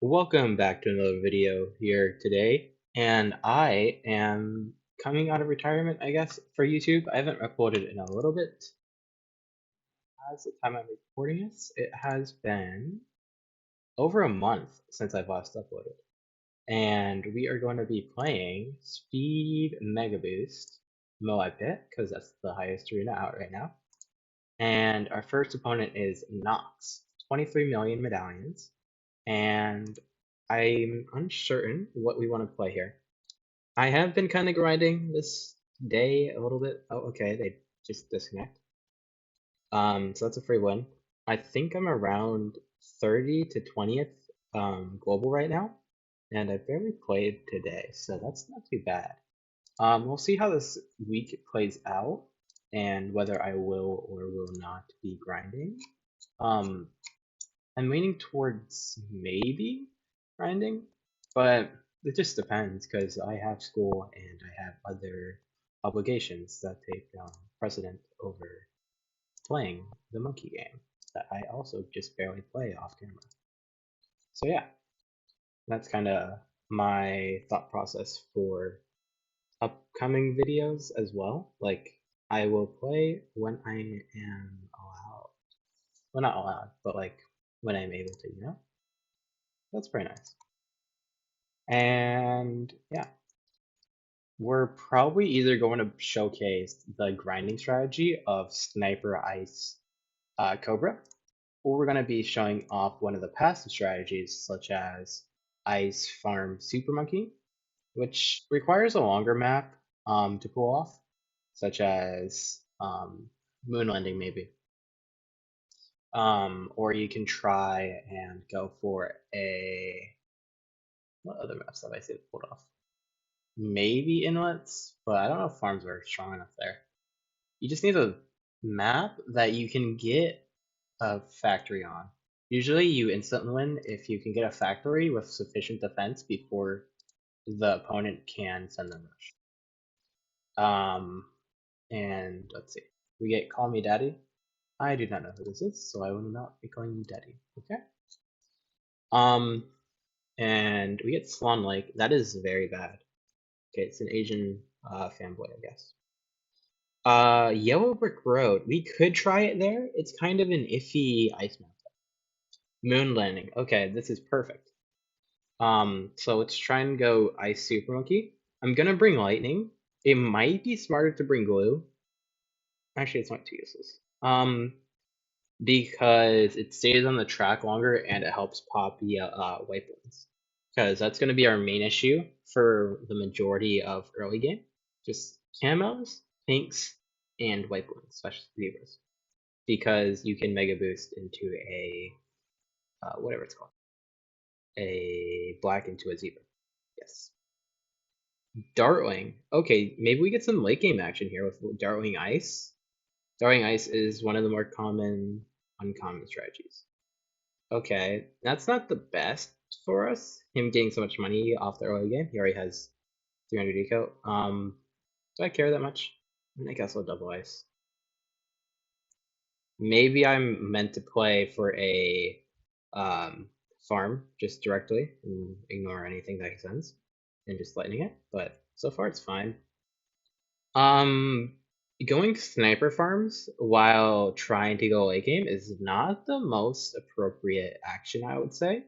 Welcome back to another video here today. And I am coming out of retirement, I guess, for YouTube. I haven't uploaded in a little bit. As the time I'm recording this, it has been over a month since I've last uploaded. And we are going to be playing Speed Mega Boost Moab Pit, because that's the highest arena out right now. And our first opponent is Nox, 23 million medallions. And I'm uncertain what we want to play here. I have been kind of grinding this day a little bit. Oh, okay, they just disconnect. So that's a free win. I think I'm around 30 to 20th global right now, and I barely played today, so that's not too bad. We'll see how this week plays out and whether I will or will not be grinding. Um, I'm leaning towards maybe grinding, but it just depends because I have school and I have other obligations that take precedent over playing the monkey game that I also just barely play off camera. So yeah, that's kind of my thought process for upcoming videos as well. Like I will play when I am allowed. Well, not allowed, but like when I'm able to, you know? That's pretty nice. And yeah, we're probably either going to showcase the grinding strategy of Sniper Ice Cobra, or we're going to be showing off one of the passive strategies, such as Ice Farm Super Monkey, which requires a longer map to pull off, such as Moon Landing, maybe. Or you can try and go for a. What other maps have I seen pulled off? Maybe inlets, but I don't know if farms are strong enough there. You just need a map that you can get a factory on. Usually you instant win if you can get a factory with sufficient defense before the opponent can send them rush. And let's see. We get Call Me Daddy. I do not know who this is, so I will not be calling you Daddy. Okay. Um, and we get Swan Lake. That is very bad. Okay, it's an Asian fanboy, I guess. Yellow Brick Road. We could try it there. It's kind of an iffy ice map. Moon Landing. Okay, this is perfect. So let's try and go Ice Super Monkey. I'm gonna bring Lightning. It might be smarter to bring Glue. Actually, it's not too useless. Because it stays on the track longer and it helps pop the wipe ones. Because that's gonna be our main issue for the majority of early game. Just camos, pinks, and white ones, especially zebras. Because you can mega boost into a whatever it's called, a black into a zebra. Yes. Dartling. Okay, maybe we get some late game action here with Dartling Ice. Dartling Ice is one of the more common uncommon strategies. Okay, that's not the best for us. Him getting so much money off the early game. He already has 300 eco. Do I care that much? I guess I'll double ice. Maybe I'm meant to play for a farm just directly and ignore anything that he sends and just lightning it, but so far it's fine. Um, Going sniper farms while trying to go late game is not the most appropriate action, I would say,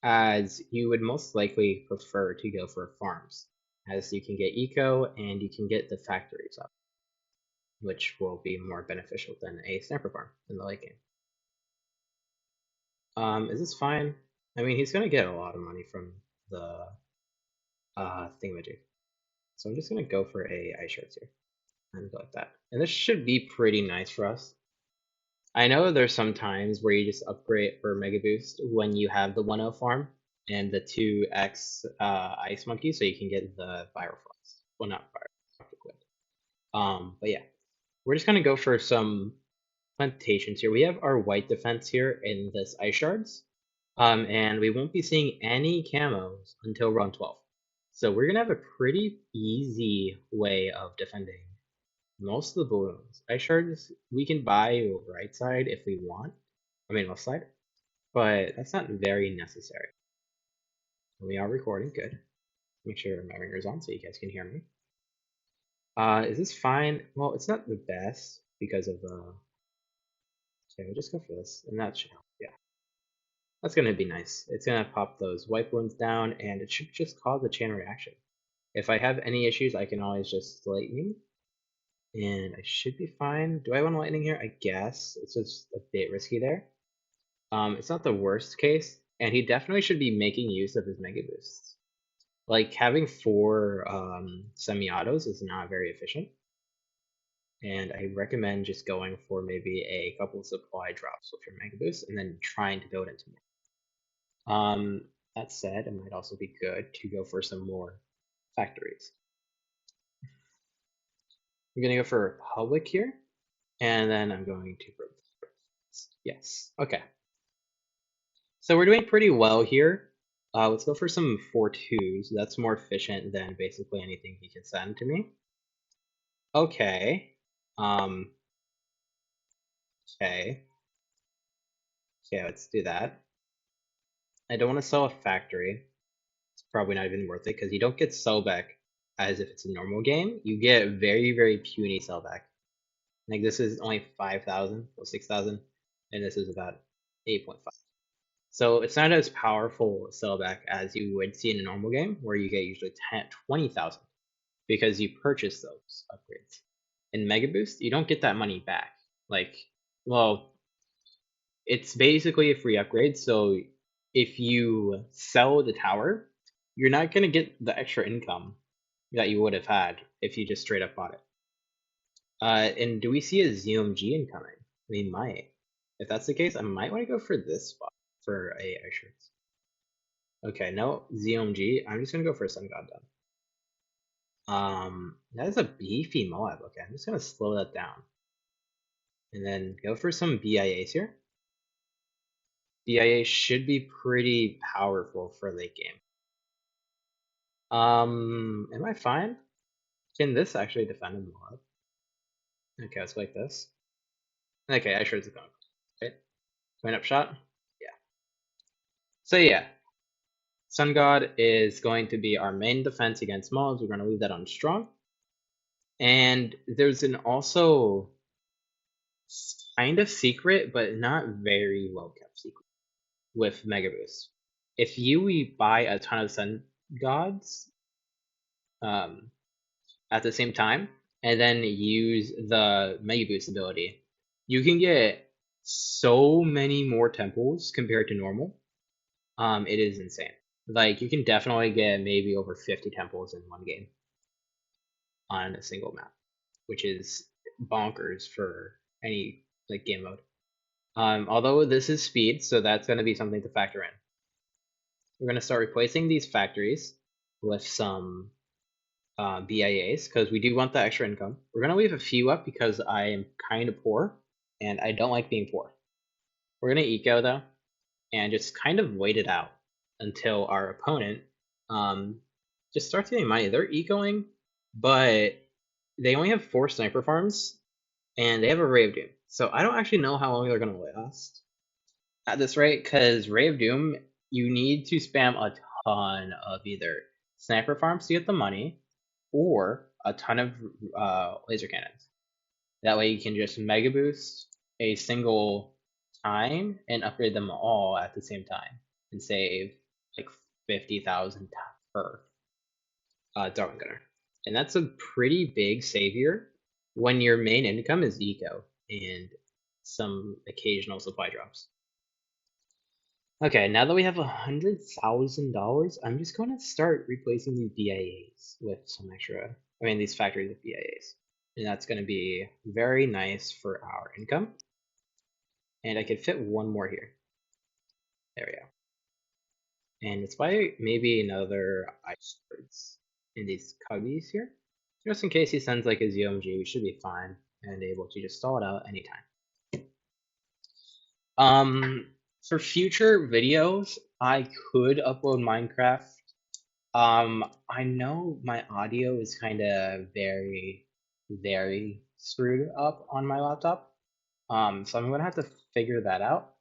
as you would most likely prefer to go for farms, as you can get eco and you can get the factories up, which will be more beneficial than a sniper farm in the late game. Is this fine? I mean, he's gonna get a lot of money from the thingamajig. So I'm just gonna go for a ice shards here and go like that. And this should be pretty nice for us. I know there's some times where you just upgrade for Mega Boost when you have the 1-0 farm and the 2x Ice Monkey, so you can get the Fire Frost. Well, not Fire Frost. But yeah, we're just gonna go for some plantations here. We have our white defense here in this Ice Shards. And we won't be seeing any camos until round 12. So we're gonna have a pretty easy way of defending most of the balloons. Ice shards we can buy right side if we want. I mean left side, but that's not very necessary. We are recording, good. Make sure my ringer's on so you guys can hear me. Is this fine? Well, it's not the best because of okay, we'll just go for this. And that should help, yeah. That's gonna be nice. It's gonna pop those white balloons down and it should just cause a chain reaction. If I have any issues, I can always just lightning. And I should be fine. Do I want lightning here? I guess. It's just a bit risky there. It's not the worst case, and he definitely should be making use of his Mega Boosts. Like, having 4 semi-autos is not very efficient. And I recommend just going for maybe a couple of supply drops with your Mega Boost and then trying to build into more. That said, it might also be good to go for some more factories. I'm gonna go for Republic here, and then I'm going to yes, okay. So we're doing pretty well here. Let's go for some 4-2s. That's more efficient than basically anything he can send to me. Okay. Okay. Okay, let's do that. I don't want to sell a factory. It's probably not even worth it because you don't get sellback as if it's a normal game. You get very, very puny sellback. Like this is only 5,000 or 6,000, and this is about 8.5. So it's not as powerful sellback as you would see in a normal game where you get usually 20,000 because you purchase those upgrades. In Mega Boost, you don't get that money back. Like, well, it's basically a free upgrade. So if you sell the tower, you're not going to get the extra income that you would have had if you just straight up bought it. And do we see a ZOMG incoming? We might. If that's the case, I might want to go for this spot for a ice shards. Okay, no ZOMG. I'm just gonna go for a Sun God then. That is a beefy Moab. Okay, I'm just gonna slow that down. And then go for some BIAs here. BIA should be pretty powerful for late game. Am I fine? Can this actually defend a Moab? Okay, let's go like this. Okay, I sure it's a gun. Right? Point up shot? Yeah. So yeah. Sun God is going to be our main defense against mobs. We're going to leave that on strong. And there's an also kind of secret, but not very well kept secret with Mega Boost. If you buy a ton of Sun Gods at the same time, and then use the Mega Boost ability, you can get so many more temples compared to normal. It is insane. Like, you can definitely get maybe over 50 temples in one game on a single map, which is bonkers for any like game mode. Although this is speed, so that's going to be something to factor in. We're going to start replacing these factories with some BIAs because we do want the extra income. We're going to leave a few up because I am kind of poor and I don't like being poor. We're going to eco though and just kind of wait it out until our opponent just starts getting money. They're ecoing, but they only have 4 sniper farms and they have a Ray of Doom. So I don't actually know how long they're going to last at this rate because Ray of Doom, you need to spam a ton of either sniper farms to get the money or a ton of laser cannons. That way you can just Mega Boost a single time and upgrade them all at the same time and save like 50,000 per Darwin Gunner. And that's a pretty big savior when your main income is eco and some occasional supply drops. Okay, now that we have $100,000, I'm just going to start replacing these BIAs with some extra, these factories with BIAs. And that's going to be very nice for our income. And I could fit one more here. There we go. And let's buy maybe another ice birds in these cubbies here. Just in case he sends like a ZOMG, we should be fine and able to just stall it out anytime. For future videos, I could upload Minecraft. I know my audio is kind of very, very screwed up on my laptop. So I'm gonna have to figure that out.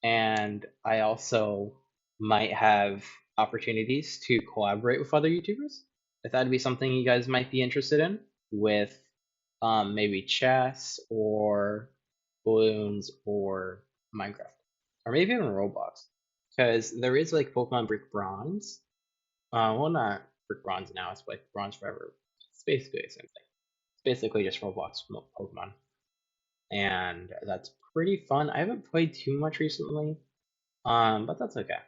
And I also might have opportunities to collaborate with other YouTubers. I thought it'd be something you guys might be interested in with maybe chess or balloons or Minecraft or maybe even Roblox, because there is like Pokemon Brick Bronze. Well, not Brick Bronze now. It's like Bronze Forever. It's basically the same thing. It's basically just Roblox Pokemon, and that's pretty fun. I haven't played too much recently, but that's okay.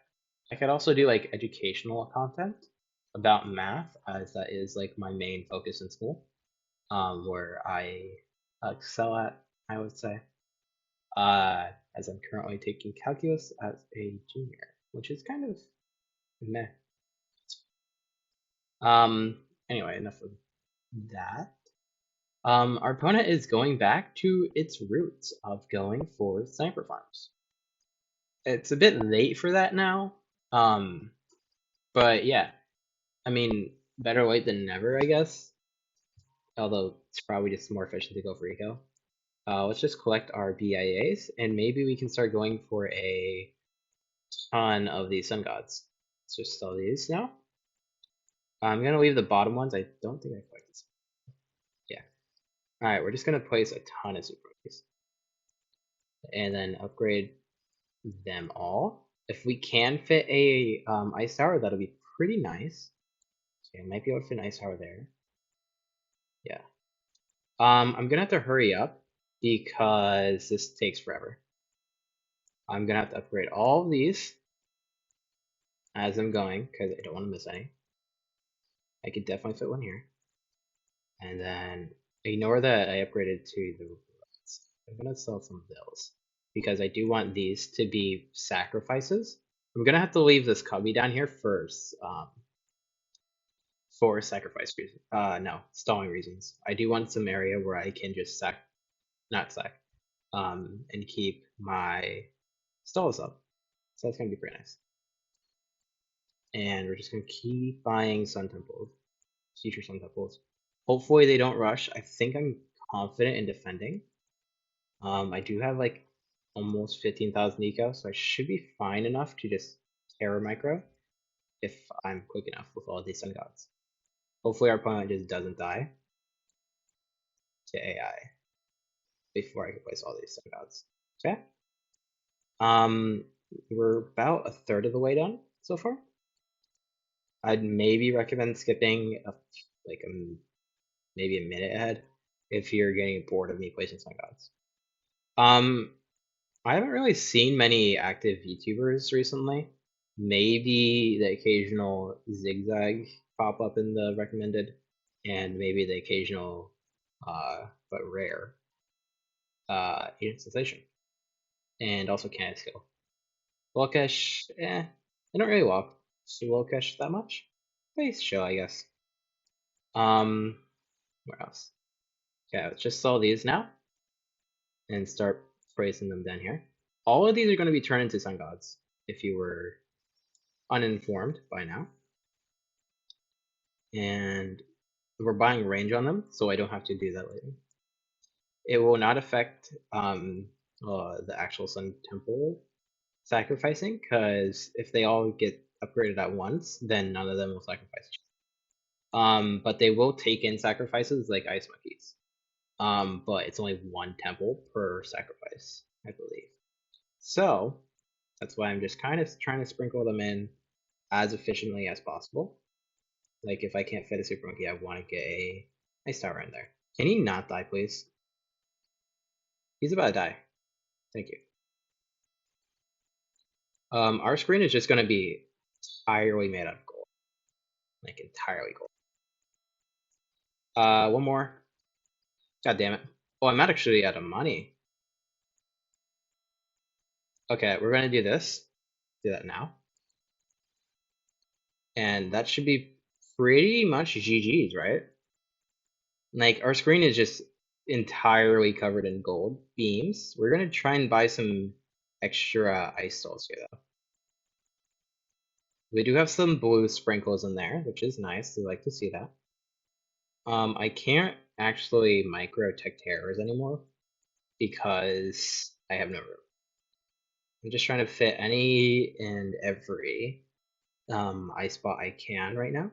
I could also do like educational content about math, as that is like my main focus in school, where I excel at, I would say, as I'm currently taking calculus as a junior, which is kind of meh. Anyway, enough of that. Our opponent is going back to its roots of going for sniper farms. It's a bit late for that now. But yeah, I mean, better late than never, I guess. Although it's probably just more efficient to go for eco. Let's just collect our BIAs, and maybe we can start going for a ton of these sun gods. Let's just sell these now. I'm gonna leave the bottom ones. I don't think I collect this. Yeah. All right, we're just gonna place a ton of super monkeys, and then upgrade them all. If we can fit a ice tower, that'll be pretty nice. Okay, I might be able to fit an ice tower there. Yeah. I'm gonna have to hurry up because this takes forever. I'm gonna have to upgrade all of these as I'm going because I don't want to miss any. I could definitely fit one here. And then ignore that I upgraded to the robots. I'm gonna sell some of those because I do want these to be sacrifices. I'm gonna have to leave this cubby down here first for sacrifice reasons. No, stalling reasons. I do want some area where I can just not sack, and keep my stalls up. So that's gonna be pretty nice. And we're just gonna keep buying sun temples, future sun temples. Hopefully they don't rush. I think I'm confident in defending. I do have like almost 15,000 eco, so I should be fine enough to just terror micro if I'm quick enough with all these sun gods. Hopefully our opponent just doesn't die to AI before I can place all these sun gods. Okay. We're about a third of the way done so far. I'd maybe recommend skipping maybe a minute ahead if you're getting bored of me placing sun gods. I haven't really seen many active YouTubers recently. Maybe the occasional zigzag pop up in the recommended, and maybe the occasional, but rare, Agent Sensation, and also Canada Skill. Lokesh, I don't really walk Lokesh that much. Nice show, I guess. Where else? Okay, let's just sell these now and start placing them down here. All of these are going to be turned into sun gods if you were uninformed by now. And we're buying range on them, so I don't have to do that later. It will not affect the actual sun temple sacrificing, because if they all get upgraded at once, then none of them will sacrifice. But they will take in sacrifices like ice monkeys. But it's only one temple per sacrifice, I believe. So that's why I'm just kind of trying to sprinkle them in as efficiently as possible. Like if I can't fit a super monkey, I want to get a ice tower in there. Can he not die, please? He's about to die. Thank you. Our screen is just going to be entirely made out of gold. Like entirely gold. One more. God damn it. Oh, I'm actually out of money. Okay, we're going to do this. Do that now. And that should be pretty much GG's, right? Like, our screen is just entirely covered in gold beams. We're going to try and buy some extra ice stalls here, though. We do have some blue sprinkles in there, which is nice. We like to see that. I can't actually micro tech terrors anymore because I have no room. I'm just trying to fit any and every ice spot I can right now.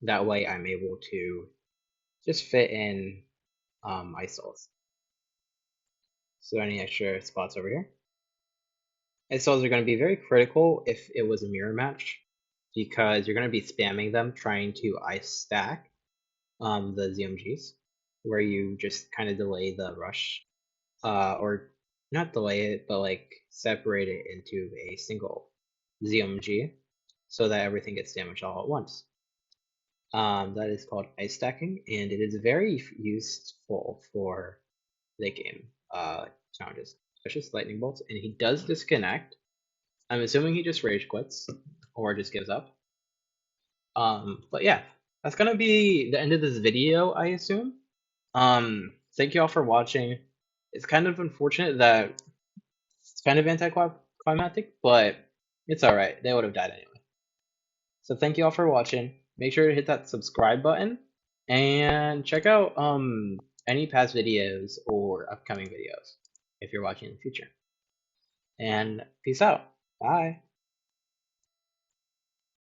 That way I'm able to just fit in ice souls. So any extra spots over here? Ice souls are going to be very critical if it was a mirror match, because you're going to be spamming them trying to ice stack the ZMGs, where you just kind of delay the rush, or not delay it, but like separate it into a single ZMG so that everything gets damaged all at once. That is called ice stacking, and it is very useful for late game challenges, especially lightning bolts. And he does disconnect. I'm assuming he just rage quits or just gives up. But yeah, that's gonna be the end of this video, I assume. Thank you all for watching. It's kind of unfortunate that it's kind of anticlimactic, but it's alright. They would have died anyway. So thank you all for watching. Make sure to hit that subscribe button and check out any past videos or upcoming videos if you're watching in the future. And peace out. Bye.